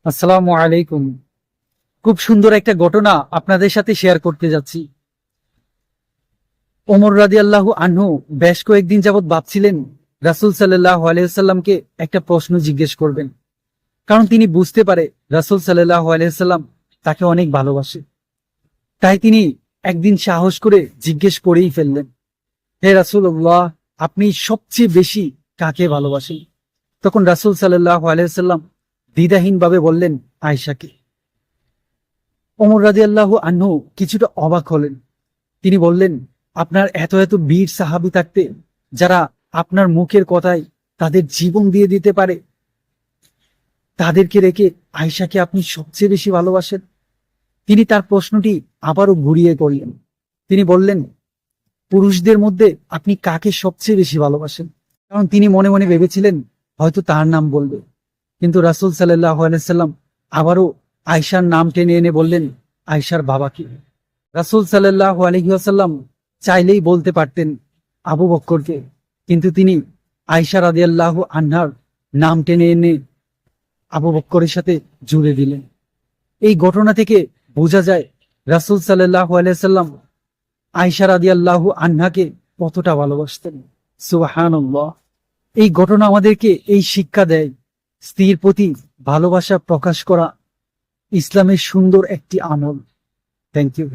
আসসালামু আলাইকুম। খুব সুন্দর একটা ঘটনা আপনাদের সাথে শেয়ার করতে যাচ্ছি। ওমর রাদিয়াল্লাহু আনহু বেশ কয়েকদিন যাবৎ ভাবছিলেন রাসূল সাল্লাল্লাহু আলাইহি ওয়াসাল্লামকে একটা প্রশ্ন জিজ্ঞেস করবেন, কারণ তিনি বুঝতে পারে রাসূল সাল্লাল্লাহু আলাইহি ওয়াসাল্লাম তাকে অনেক ভালোবাসে। তাই তিনি একদিন সাহস করে জিজ্ঞেস করেই ফেললেন, হে রাসূলুল্লাহ, আপনি সবচেয়ে বেশি কাকে ভালোবাসেন? তখন রাসূল সাল্লাল্লাহু আলাইহি ওয়াসাল্লাম দ্বিধাহীনভাবে বললেন, আয়েশাকে। ওমর রাদিয়াল্লাহু আনহু কিছুটা অবাক হলেন। তিনি বললেন, আপনার এত এত বীর সাহাবী থাকতে যারা আপনার মুখের কথায় তাদের জীবন দিয়ে দিতে পারে, তাদেরকে রেখে আয়েশাকে আপনি সবচেয়ে বেশি ভালোবাসেন? তিনি তার প্রশ্নটি আবারও ঘুরিয়ে করলেন। তিনি বললেন, পুরুষদের মধ্যে আপনি কাকে সবচেয়ে বেশি ভালোবাসেন? কারণ তিনি মনে মনে ভেবেছিলেন হয়তো তার নাম বলবে। কিন্তু রাসূল সাল্লাল্লাহু আলাইহি সাল্লাম আবারও আয়েশার নাম টেনে এনে বললেন, আয়েশার বাবাকে। রাসূল সাল্লাল্লাহু আলাইহি ওয়াসাল্লাম চাইলেই বলতে পারতেন আবু বকরকে, কিন্তু তিনি আয়েশা রাদিয়াল্লাহু আনহার নাম টেনে এনে আবু বকরের সাথে জুড়ে দিলেন। এই ঘটনা থেকে বোঝা যায় রাসূল সাল্লাল্লাহু আলাইহি সাল্লাম আয়েশা রাদিয়াল্লাহু আনহাকে কতটা ভালোবাসতেন। সুবহানাল্লাহ। এই ঘটনা আমাদেরকে এই শিক্ষা দেয়, স্ত্রীর প্রতি ভালোবাসা প্রকাশ করা ইসলামের সুন্দর একটি আমল। Thank you.